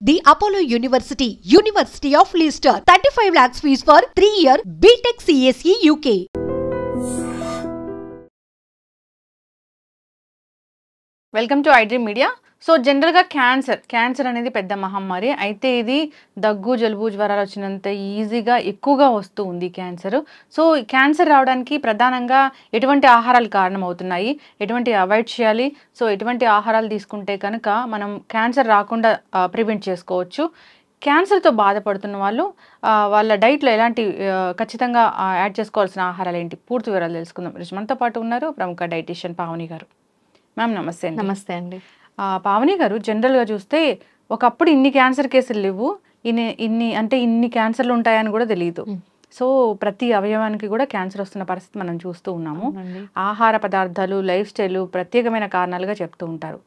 The Apollo University, University of Leicester, 35 lakhs fees for 3-year BTech CSE UK. Welcome to iDream media. So జనరల్గా cancer అనేది పెద్ద మహమ్మారి. అయితే ఇది దగ్గు జలుబు జ్వరాలు వచ్చినంత ఈజీగా ఎక్కువగా వస్తూ ఉంది క్యాన్సర్. సో క్యాన్సర్ రావడానికి ప్రధానంగా ఎటువంటి ఆహారాలు కారణమవుతున్నాయి, ఎటువంటి అవాయిడ్ చేయాలి, సో ఎటువంటి ఆహారాలు తీసుకుంటే కనుక మనం క్యాన్సర్ రాకుండా ప్రివెంట్ చేసుకోవచ్చు. క్యాన్సర్తో బాధపడుతున్న వాళ్ళు వాళ్ళ డైట్లో ఎలాంటి ఖచ్చితంగా యాడ్ చేసుకోవాల్సిన ఆహారాలు ఏంటి, పూర్తి వివరాలు తెలుసుకుందాం. మనతో పాటు ఉన్నారు ప్రముఖ డైటీషియన్ పావని గారు. మ్యామ్ నమస్తే అండి. నమస్తే అండి. పావని గారు, జనరల్గా చూస్తే ఒకప్పుడు ఇన్ని క్యాన్సర్ కేసులు లేవు, ఇన్ని క్యాన్సర్లు ఉంటాయని కూడా తెలియదు. సో ప్రతి అవయవానికి కూడా క్యాన్సర్ వస్తున్న పరిస్థితి మనం చూస్తూ ఉన్నాము. ఆహార పదార్థాలు, లైఫ్ స్టైల్ ప్రత్యేకమైన కారణాలుగా చెప్తూ ఉంటారు.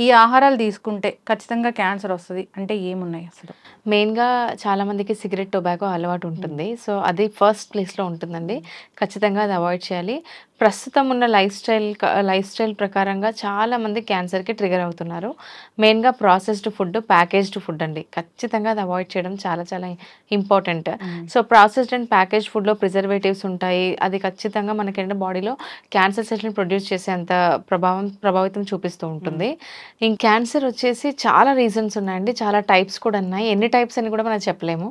ఈ ఆహారాలు తీసుకుంటే ఖచ్చితంగా క్యాన్సర్ వస్తుంది అంటే ఏమున్నాయి అసలు? మెయిన్గా చాలా మందికి సిగరెట్, టొబాకో అలవాటు ఉంటుంది. సో అది ఫస్ట్ ప్లేస్లో ఉంటుందండి. ఖచ్చితంగా అది అవాయిడ్ చేయాలి. ప్రస్తుతం ఉన్న లైఫ్ స్టైల్ ప్రకారంగా చాలా మంది క్యాన్సర్కి ట్రిగర్ అవుతున్నారు. మెయిన్గా ప్రాసెస్డ్ ఫుడ్, ప్యాకేజ్డ్ ఫుడ్ అండి. ఖచ్చితంగా అది అవాయిడ్ చేయడం చాలా చాలా important. So processed and package ఫుడ్లో ప్రిజర్వేటివ్స్ ఉంటాయి. అది ఖచ్చితంగా మనకేంటంటే బాడీలో క్యాన్సర్ సెల్స్ని ప్రొడ్యూస్ చేసేంత ప్రభావితం చూపిస్తూ ఉంటుంది. ఇంక క్యాన్సర్ వచ్చేసి చాలా రీజన్స్ ఉన్నాయండి, చాలా టైప్స్ కూడా ఉన్నాయి. ఎన్ని టైప్స్ అని కూడా మనం చెప్పలేము.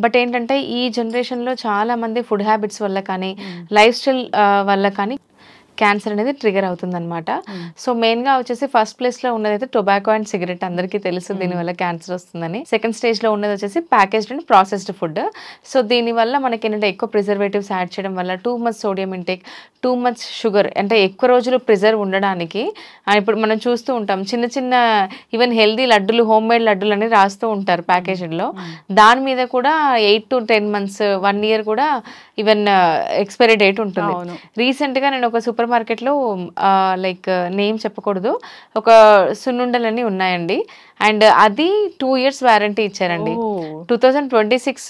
బట్ ఏంటంటే ఈ జనరేషన్లో చాలా మంది ఫుడ్ హ్యాబిట్స్ వల్ల కానీ, లైఫ్ స్టైల్ వల్ల కానీ క్యాన్సర్ అనేది ట్రిగర్ అవుతుందన్నమాట. సో మెయిన్గా వచ్చేసి ఫస్ట్ ప్లేస్లో ఉన్నదైతే టొబాకో అండ్ సిగరెట్. అందరికీ తెలుసు దీనివల్ల క్యాన్సర్ వస్తుందని. సెకండ్ స్టేజ్లో ఉన్నది వచ్చేసి packaged and processed food. So దీనివల్ల మనకి ఏంటంటే ఎక్కువ ప్రిజర్వేటివ్స్ యాడ్ చేయడం వల్ల too much sodium intake, too much sugar, అంటే ఎక్కువ రోజులు ప్రిజర్వ్ ఉండడానికి ఇప్పుడు మనం చూస్తూ ఉంటాం చిన్న చిన్న ఈవెన్ హెల్దీ లడ్డులు, హోమ్ మేడ్ లడ్డులు అని రాస్తూ ఉంటారు ప్యాకేజ్లో. దాని మీద కూడా 8 to 10 months, 1 year కూడా ఈవెన్ ఎక్స్పైరీ డేట్ ఉంటుంది. రీసెంట్గా నేను ఒక సూపర్ మార్కెట్లో లైక్ నేమ్ చెప్పకూడదు, ఒక సున్నుండలని ఉన్నాయండి. అండ్ అది 2 years వారంటీ ఇచ్చారండి. 2026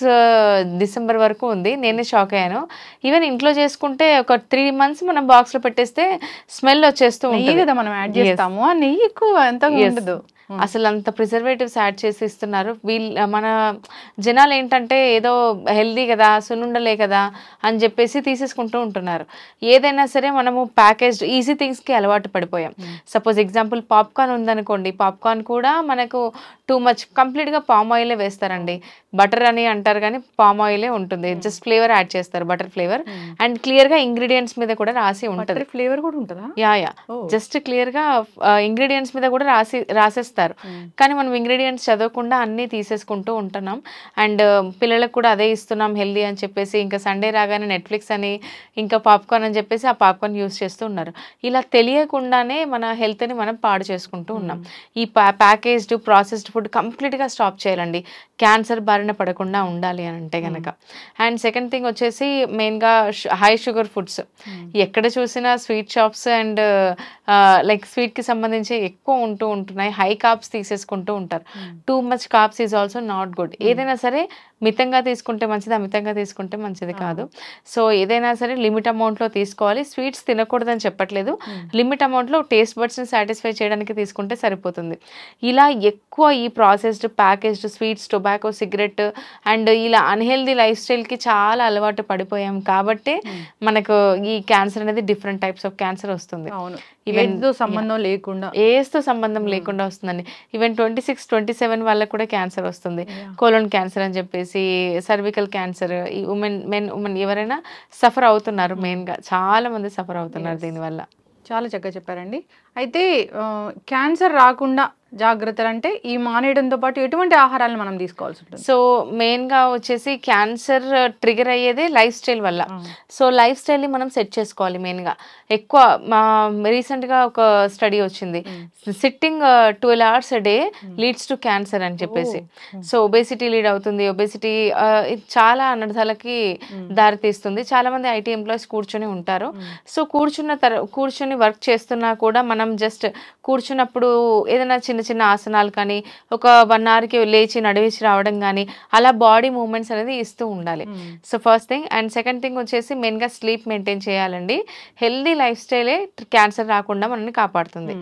December వరకు ఉంది. నేనే షాక్ అయ్యాను. ఈవెన్ ఇంట్లో చేసుకుంటే ఒక 3 months మనం బాక్స్లో పెట్టేస్తే స్మెల్ వచ్చేస్తూ ఉంటుంది కదా, మనం యాడ్ చేస్తాము. నెయ్యి ఎక్కువ ఎంత ఉండదు, అసలు అంత ప్రిజర్వేటివ్స్ యాడ్ చేసి ఇస్తున్నారు. మన జనాలు ఏంటంటే ఏదో హెల్దీ కదా, సున్నుండలే కదా అని చెప్పేసి తీసేసుకుంటూ ఉంటున్నారు. ఏదైనా సరే మనము ప్యాకేజ్డ్ ఈజీ థింగ్స్కి అలవాటు పడిపోయాం. సపోజ్ ఎగ్జాంపుల్ పాప్కార్న్ ఉందనుకోండి, పాప్కార్న్ కూడా మనకు టూ మచ్ కంప్లీట్గా పామ్ ఆయిలే వేస్తారండి. బటర్ అని అంటారు కానీ పామ్ ఆయిలే ఉంటుంది. జస్ట్ ఫ్లేవర్ యాడ్ చేస్తారు, బటర్ ఫ్లేవర్. అండ్ క్లియర్గా ఇంగ్రీడియంట్స్ మీద కూడా రాసి ఉంటుంది. ఫ్లేవర్ కూడా ఉంటుందా? యా జస్ట్ క్లియర్గా ఇంగ్రీడియంట్స్ మీద కూడా రాసేస్తారు. కానీ మనం ఇంగ్రీడియంట్స్ చదవకుండా అన్నీ తీసేసుకుంటూ ఉంటున్నాం. అండ్ పిల్లలకు కూడా అదే ఇస్తున్నాం హెల్దీ అని చెప్పేసి. ఇంకా సండే రాగానే నెట్ఫ్లిక్స్ అని, ఇంకా పాప్కార్న్ అని చెప్పేసి ఆ పాప్కార్న్ యూస్ చేస్తూ ఉన్నారు. ఇలా తెలియకుండానే మన హెల్త్ని మనం పాడు చేసుకుంటూ ఉన్నాం. ఈ ప్యాకేజ్డ్ ప్రాసెస్డ్ ఫుడ్ కంప్లీట్గా స్టాప్ చేయాలండి, క్యాన్సర్ బారిన పడకుండా ఉండాలి అని అంటే కనుక. అండ్ సెకండ్ థింగ్ వచ్చేసి మెయిన్గా హై షుగర్ ఫుడ్స్. ఎక్కడ చూసినా స్వీట్ షాప్స్ అండ్ లైక్ స్వీట్కి సంబంధించి ఎక్కువ ఉంటున్నాయి. హై కార్బ్స్ తీసేసుకుంటూ ఉంటారు. Too much carbs is also not good. ఏదైనా సరే మితంగా తీసుకుంటే మంచిది, అమితంగా తీసుకుంటే మంచిది కాదు. సో ఏదైనా సరే లిమిట్ అమౌంట్లో తీసుకోవాలి. స్వీట్స్ తినకూడదని చెప్పట్లేదు, లిమిట్ అమౌంట్లో టేస్ట్ బడ్స్ని సాటిస్ఫై చేయడానికి తీసుకుంటే సరిపోతుంది. ఇలా ఎక్కువ ఈ processed, packaged sweets, tobacco, cigarette and ఇలా అన్హెల్దీ లైఫ్ స్టైల్కి చాలా అలవాటు పడిపోయాం కాబట్టి మనకు ఈ క్యాన్సర్ అనేది డిఫరెంట్ టైప్స్ ఆఫ్ క్యాన్సర్ వస్తుంది. ఏజ్తో సంబంధం లేకుండా వస్తుందండి. ఈవెన్ 26, 27 వాళ్ళకి కూడా క్యాన్సర్ వస్తుంది. కోలన్ క్యాన్సర్ అని చెప్పేసి, సర్వికల్ క్యాన్సర్. ఈ ఉమెన్ ఎవరైనా సఫర్ అవుతున్నారు. మెయిన్గా చాలా మంది సఫర్ అవుతున్నారు దీనివల్ల. చాలా చక్కగా చెప్పారండి. అయితే క్యాన్సర్ రాకుండా జాగ్రత్తలు అంటే ఈ మానేయడంతో పాటు ఎటువంటి ఆహారాలను మనం తీసుకోవాల్సి ఉంటుంది? సో మెయిన్గా వచ్చేసి క్యాన్సర్ ట్రిగర్ అయ్యేదే లైఫ్ స్టైల్ వల్ల. సో లైఫ్ స్టైల్ని మనం సెట్ చేసుకోవాలి. మెయిన్గా ఎక్కువ రీసెంట్గా ఒక స్టడీ వచ్చింది, sitting 12 hours a day leads to cancer అని చెప్పేసి. సో ఒబేసిటీ లీడ్ అవుతుంది. ఒబేసిటీ చాలా అనర్థాలకి దారితీస్తుంది. చాలా మంది IT ఎంప్లాయీస్ కూర్చొని ఉంటారు. సో కూర్చుని వర్క్ చేస్తున్నా కూడా మన మనం జస్ట్ కూర్చున్నప్పుడు ఏదైనా చిన్న చిన్న ఆసనాలు కానీ ఒక 1 అవర్కి లేచి నడిచి రావడం కానీ అలా బాడీ మూమెంట్స్ అనేది ఇస్తూ ఉండాలి. So first thing. And second thing వచ్చేసి మెయిన్గా స్లీప్ మెయింటైన్ చేయాలండి. హెల్దీ లైఫ్ స్టైలే క్యాన్సర్ రాకుండా మనల్ని కాపాడుతుంది.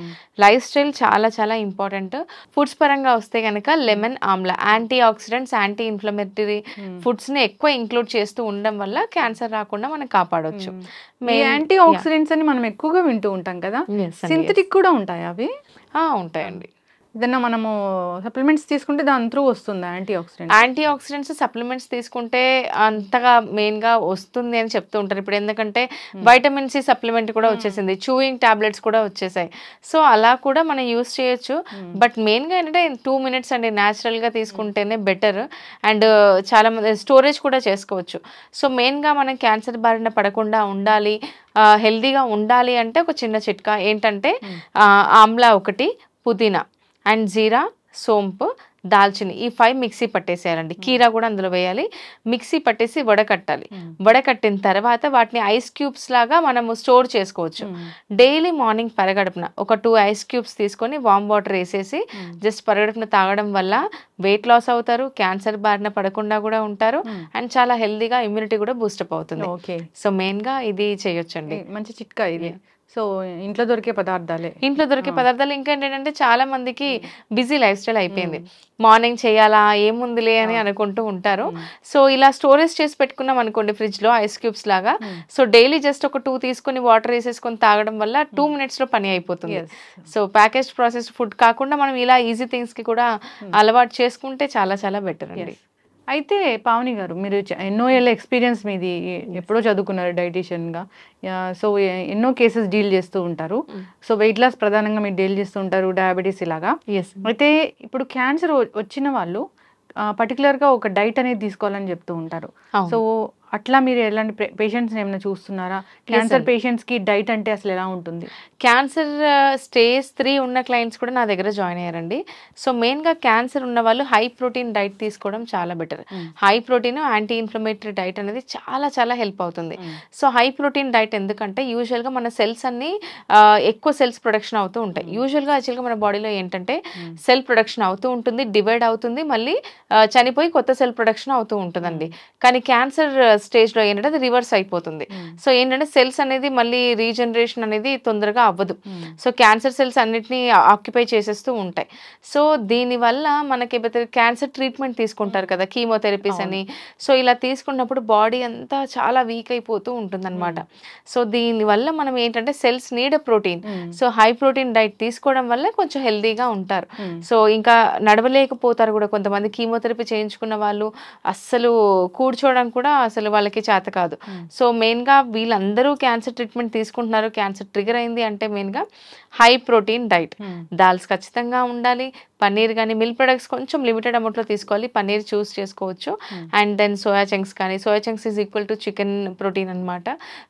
లైఫ్ స్టైల్ చాలా చాలా ఇంపార్టెంట్. ఫుడ్స్ పరంగా వస్తే కనుక lemon, amla antioxidants, anti inflammatory ఫుడ్స్ని ఎక్కువ ఇంక్లూడ్ చేస్తూ ఉండడం వల్ల క్యాన్సర్ రాకుండా మనం కాపాడవచ్చు. యాంటీ ఆక్సిడెంట్స్ అని మనం ఎక్కువగా వింటూ ఉంటాం కదా, సింథటిక్ కూడా ఉంటాయి అవి? ఉంటాయండి. ఏదన్నా మనము సప్లిమెంట్స్ తీసుకుంటే దాని త్రూ వస్తుంది antioxidants? Antioxidants supplements తీసుకుంటే అంతగా మెయిన్గా వస్తుంది అని చెప్తూ ఉంటారు ఇప్పుడు. ఎందుకంటే వైటమిన్ సి సప్లిమెంట్ కూడా వచ్చేసింది, చూయింగ్ టాబ్లెట్స్ కూడా వచ్చేసాయి. సో అలా కూడా మనం యూస్ చేయొచ్చు. బట్ మెయిన్గా ఏంటంటే 2 minutes అండి న్యాచురల్గా తీసుకుంటేనే బెటర్. అండ్ చాలా మంది స్టోరేజ్ కూడా చేసుకోవచ్చు. సో మెయిన్గా మనం క్యాన్సర్ బారిన పడకుండా ఉండాలి, హెల్దీగా ఉండాలి అంటే ఒక చిన్న చిట్కా ఏంటంటే ఆమ్లా 1, పుదీనా అండ్ జీరా, సోంపు, దాల్చిని ఈ 5 మిక్సీ పట్టేసేయాలండి. కీరా కూడా అందులో వేయాలి. మిక్సీ పట్టేసి వడకట్టాలి. వడకట్టిన తర్వాత వాటిని ఐస్ క్యూబ్స్ లాగా మనము స్టోర్ చేసుకోవచ్చు. డైలీ మార్నింగ్ పరగడుపున ఒక 2 ఐస్ క్యూబ్స్ తీసుకొని వామ్ వాటర్ వేసేసి జస్ట్ పరగడుపున తాగడం వల్ల వెయిట్ లాస్ అవుతారు, క్యాన్సర్ బారిన పడకుండా కూడా ఉంటారు, అండ్ చాలా హెల్దీగా ఇమ్యూనిటీ కూడా బూస్టప్ అవుతుంది. సో మెయిన్గా ఇది చేయొచ్చండి. మంచి చిట్కా ఇది. సో ఇంట్లో దొరికే పదార్థాలే ఇంకా ఏంటంటే చాలా మందికి బిజీ లైఫ్ స్టైల్ అయిపోయింది. మార్నింగ్ చేయాలా ఏముందిలే అని అనుకుంటూ ఉంటారు. సో ఇలా స్టోరేజ్ చేసి పెట్టుకున్నాం అనుకోండి ఫ్రిడ్జ్ లో ఐస్ క్యూబ్స్ లాగా. సో డైలీ జస్ట్ ఒక 2 తీసుకుని వాటర్ వేసేసుకొని తాగడం వల్ల 2 minutes లో పని అయిపోతుంది. సో ప్యాకేజ్ ప్రాసెస్డ్ ఫుడ్ కాకుండా మనం ఇలా ఈజీ థింగ్స్ కి కూడా అలవాటు చేసుకుంటే చాలా చాలా బెటర్ అండి. అయితే పావని గారు, మీరు ఎన్నో ఏళ్ళ ఎక్స్పీరియన్స్ మీది, ఎప్పుడో చదువుకున్నారు డైటీషియన్గా. సో ఎన్నో కేసెస్ డీల్ చేస్తూ ఉంటారు. సో వెయిట్ లాస్ ప్రధానంగా మీరు డీల్ చేస్తూ ఉంటారు, డయాబెటీస్ ఇలాగా. అయితే ఇప్పుడు క్యాన్సర్ వచ్చిన వాళ్ళు పర్టికులర్గా ఒక డైట్ అనేది తీసుకోవాలని చెప్తూ ఉంటారు. సో అట్లా మీరు ఎలాంటి పేషెంట్స్ ఏమైనా చూస్తున్నారా? క్యాన్సర్ పేషెంట్స్ కి డైట్ అంటే అసలు ఎలా ఉంటుంది? క్యాన్సర్ స్టేజ్ 3 ఉన్న క్లయింట్స్ కూడా నా దగ్గర జాయిన్ అయ్యారండి. సో మెయిన్గా క్యాన్సర్ ఉన్న వాళ్ళు హై ప్రోటీన్ డైట్ తీసుకోవడం చాలా better. High protein anti inflammatory diet అనేది చాలా చాలా హెల్ప్ అవుతుంది. సో హై ప్రోటీన్ డైట్ ఎందుకంటే యూజువల్గా మన సెల్స్ అన్ని ఎక్కువ సెల్స్ ప్రొడక్షన్ అవుతూ ఉంటాయి. యూజువల్గా యాక్చువల్గా మన బాడీలో ఏంటంటే సెల్ ప్రొడక్షన్ అవుతూ ఉంటుంది, డివైడ్ అవుతుంది, మళ్ళీ చనిపోయి కొత్త సెల్ ప్రొడక్షన్ అవుతూ ఉంటుందండి. కానీ క్యాన్సర్ స్టేజ్లో ఏంటంటే అది రివర్స్ అయిపోతుంది. సో ఏంటంటే సెల్స్ అనేది మళ్ళీ రీజనరేషన్ అనేది తొందరగా అవ్వదు. సో క్యాన్సర్ సెల్స్ అన్నిటినీ ఆక్యుపై చేసేస్తూ ఉంటాయి. సో దీనివల్ల మనకి క్యాన్సర్ ట్రీట్మెంట్ తీసుకుంటారు కదా, కీమోథెరపీస్ అని. సో ఇలా తీసుకున్నప్పుడు బాడీ అంతా చాలా వీక్ అయిపోతూ ఉంటుందన్నమాట. సో దీనివల్ల మనం ఏంటంటే cells need protein. So high protein diet తీసుకోవడం వల్ల కొంచెం హెల్దీగా ఉంటారు. సో ఇంకా నడవలేకపోతారు కూడా. కొంతమంది కీమోథెరపీ చేయించుకున్న వాళ్ళు అస్సలు కూర్చోవడం కూడా అసలు వాళ్ళకి చేత కాదు. సో మెయిన్గా వీళ్ళందరూ క్యాన్సర్ ట్రీట్మెంట్ తీసుకుంటున్నారు. క్యాన్సర్ ట్రిగర్ అయింది అంటే మెయిన్గా హై ప్రోటీన్ డైట్. దాల్స్ ఖచ్చితంగా ఉండాలి. పన్నీర్ కానీ మిల్క్ ప్రొడక్ట్స్ కొంచెం లిమిటెడ్ అమౌంట్లో తీసుకోవాలి. పన్నీర్ చూస్ చేసుకోవచ్చు. అండ్ దెన్ సోయా చంక్స్ కానీ, soya chunks is equal to chicken protein అనమాట.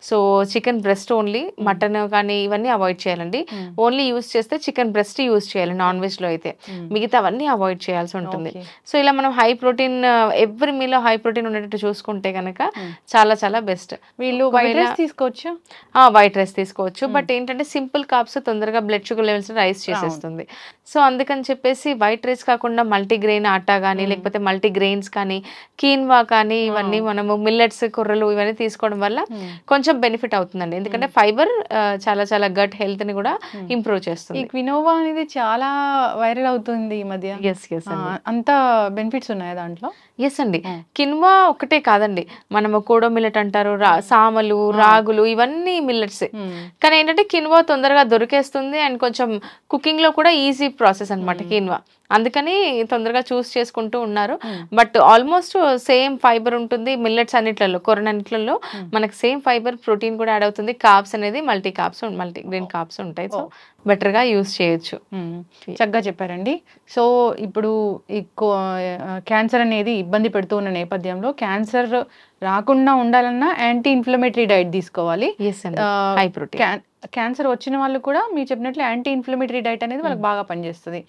So chicken breast only, mutton కానీ ఇవన్నీ అవాయిడ్ చేయాలండి. ఓన్లీ యూస్ చేస్తే చికెన్ బ్రెస్ట్ యూస్ చేయాలి నాన్ వెజ్లో అయితే, మిగతావన్నీ అవాయిడ్ చేయాల్సి ఉంటుంది. సో ఇలా మనం హై ప్రోటీన్ ఎవ్రీ మీలో హై ప్రోటీన్ ఉండేటట్టు చూసుకుంటే కనుక చాలా చాలా బెస్ట్. వీళ్ళు వైట్ రైస్ తీసుకోవచ్చు, వైట్ రైస్ తీసుకోవచ్చు. బట్ ఏంటంటే సింపుల్ కార్బ్స్ తొందరగా బ్లడ్ షుగర్ లెవెల్స్ రైస్ చేసేస్తుంది. సో అందుకని చెప్పేసి వైట్ రైస్ కాకుండా మల్టీగ్రెయిన్ ఆటా కానీ, లేకపోతే మల్టీగ్రెయిన్స్ కానీ, కీన్వా కానీ, ఇవన్నీ మనము మిల్లెట్స్, కొర్రలు ఇవన్నీ తీసుకోవడం వల్ల కొంచెం బెనిఫిట్ అవుతుందండి. ఎందుకంటే ఫైబర్ చాలా చాలా గట్ హెల్త్ ని కూడా ఇంప్రూవ్ చేస్తుంది. క్వినోవా అనేది చాలా వైరల్ అవుతుంది ఈ మధ్య. అంత బెనిఫిట్స్ ఉన్నాయా దాంట్లో? ఎస్ అండి. కిన్వా ఒకటే కాదండి, మనము కోడో మిల్లెట్ అంటారు, సామలు, రాగులు, ఇవన్నీ మిల్లెట్స్. కానీ ఏంటంటే కిన్వా తొందరగా దొరికేస్తుంది అండ్ కొంచెం కుకింగ్ లో కూడా ఈజీ ప్రాసెస్ అనమాట కిన్వా. అందుకని తొందరగా చూస్ చేసుకుంటూ ఉన్నారు. బట్ ఆల్మోస్ట్ సేమ్ ఫైబర్ ఉంటుంది మిల్లెట్స్ అన్నిట్లలో, కొరనన్నిట్లలో మనకు సేమ్ ఫైబర్, ప్రోటీన్ కూడా యాడ్ అవుతుంది. కార్బ్స్ అనేది మల్టీ గ్రెయిన్ కార్బ్స్ ఉంటాయి. సో బెటర్ గా యూస్ చేయొచ్చు. చక్కగా చెప్పారండి. సో ఇప్పుడు క్యాన్సర్ అనేది ఇబ్బంది పెడుతూ ఉన్న నేపథ్యంలో క్యాన్సర్ రాకుండా ఉండాలన్నా యాంటీ ఇన్ఫ్లమేటరీ డైట్ తీసుకోవాలి. High protein. క్యాన్సర్ వచ్చిన వాళ్ళు కూడా మీరు చెప్పినట్లు యాంటీ ఇన్ఫ్లమేటరీ డైట్ అనేది వాళ్ళకి బాగా పనిచేస్తుంది.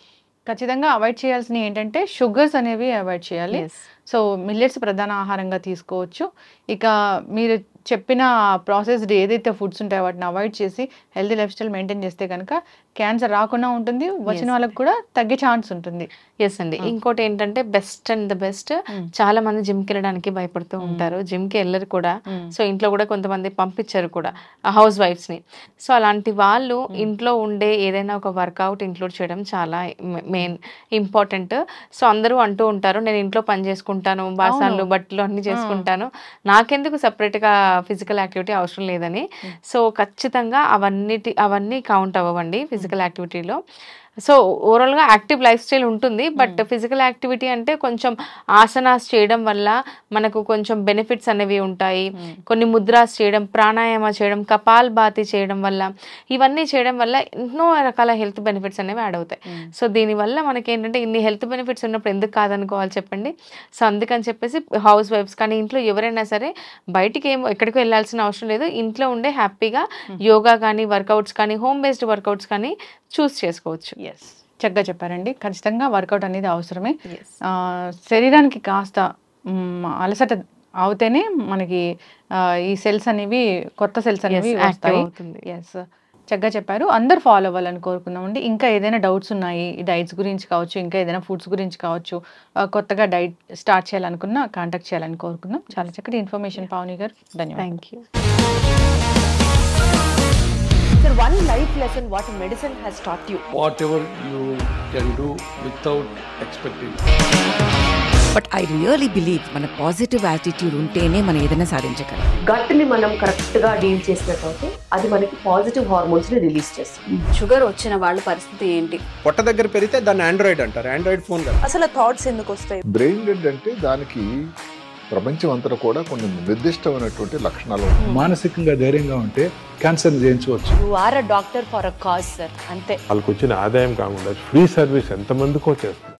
ఖచ్చితంగా అవాయిడ్ చేయాల్సినవి ఏంటంటే షుగర్స్ అనేవి అవాయిడ్ చేయాలి. సో మిల్లెట్స్ ప్రధాన ఆహారంగా తీసుకోవచ్చు. ఇక మీరు చెప్పిన ప్రాసెస్డ్ ఏదైతే ఫుడ్స్ ఉంటాయో వాటిని అవాయిడ్ చేసి హెల్తీ లైఫ్ స్టైల్ మెయింటైన్ చేస్తే కనుక క్యాన్సర్ రాకుండా ఉంటుంది, వచ్చిన వాళ్ళకి కూడా తగ్గే ఛాన్స్ ఉంటుంది. ఎస్ అండి. ఇంకోటి ఏంటంటే బెస్ట్ అండ్ ద బెస్ట్, చాలా మంది జిమ్కి వెళ్ళడానికి భయపడుతూ ఉంటారు, జిమ్కి వెళ్ళరు కూడా. సో ఇంట్లో కూడా కొంతమంది పంపించారు కూడా హౌస్ వైఫ్స్ ని. సో అలాంటి వాళ్ళు ఇంట్లో ఉండే ఏదైనా ఒక వర్కౌట్ ఇంక్లూడ్ చేయడం చాలా మెయిన్ ఇంపార్టెంట్. సో అందరూ అంటూ ఉంటారు నేను ఇంట్లో పని చేసుకుంటాను, బాసాన్లు బట్టలు అన్ని చేసుకుంటాను, నాకెందుకు separate గా ఫిజికల్ యాక్టివిటీ అవసరం లేదని. సో ఖచ్చితంగా అవన్నీ కౌంట్ అవ్వండి ఫిజికల్ యాక్టివిటీలో. సో ఓవరాల్గా యాక్టివ్ లైఫ్ స్టైల్ ఉంటుంది, బట్ ఫిజికల్ యాక్టివిటీ అంటే కొంచెం ఆసనాస్ చేయడం వల్ల మనకు కొంచెం బెనిఫిట్స్ అనేవి ఉంటాయి. కొన్ని ముద్రాస్ చేయడం, ప్రాణాయామ చేయడం, కపాల్ భాతి చేయడం వల్ల, ఇవన్నీ చేయడం వల్ల ఎన్నో రకాల హెల్త్ బెనిఫిట్స్ అనేవి యాడ్ అవుతాయి. సో దీనివల్ల మనకి ఏంటంటే ఇన్ని హెల్త్ బెనిఫిట్స్ ఉన్నప్పుడు ఎందుకు కాదనుకోవాలి చెప్పండి. సో అందుకని చెప్పేసి హౌస్ వైఫ్స్ కానీ ఇంట్లో ఎవరైనా సరే బయటికి ఎక్కడికి వెళ్ళాల్సిన అవసరం లేదు, ఇంట్లో ఉండే హ్యాపీగా యోగా కానీ వర్కౌట్స్ కానీ హోమ్ బేస్డ్ వర్కౌట్స్ కానీ చూస్ చేసుకోవచ్చు. ఎస్, చక్కగా చెప్పారండి. ఖచ్చితంగా వర్కౌట్ అనేది అవసరమే. శరీరానికి కాస్త అలసట అవుతేనే మనకి ఈ సెల్స్ అనేవి కొత్త సెల్స్ అనేవి వస్తాయి. ఎస్, చక్కగా చెప్పారు. అందరు ఫాలో అవ్వాలని కోరుకుందామండి. ఇంకా ఏదైనా డౌట్స్ ఉన్నాయి ఈ డైట్స్ గురించి కావచ్చు, ఇంకా ఏదైనా ఫుడ్స్ గురించి కావచ్చు, కొత్తగా డైట్ స్టార్ట్ చేయాలనుకున్నా కాంటాక్ట్ చేయాలని కోరుకుందాం. చాలా చక్కటి ఇన్ఫర్మేషన్ పావని గారు, ధన్యవాదాలు. Thank you. Sir, one life lesson what medicine has taught you. Whatever you can do without expecting. But I really believe మన పాజిటివ్ యాటిట్యూడ్ ఉంటేనే మనం ఏదైనా సాధించగలం. గట్ ని మనం కరెక్ట్ గా డీల్ చేసినట్లయితే అది మనకి పాజిటివ్ హార్మోన్స్ ని రిలీజ్ చేస్తుంది. షుగర్ వచ్చిన వాళ్ళ పరిస్థితి ఏంటి? పొట్ట దగ్గర పెరిగితే దాన్ని ఆండ్రాయిడ్ అంటారు, ఆండ్రాయిడ్ ఫోన్ కదా. అసలు థాట్స్ ఎందుకు వస్తాయి? బ్రెయిన్ డెడ్ అంటే దానికి ప్రపంచం అంతా కూడా కొన్ని నిర్దిష్టమైనటువంటి లక్షణాలు. మానసికంగా ధైర్యంగా ఉంటే క్యాన్సర్ జయించవచ్చు. You are a doctor for a cause sir, అంతే. వాళ్ళకి వచ్చిన ఆదాయం కాకుండా ఫ్రీ సర్వీస్ ఎంతమందికో చేస్తారు.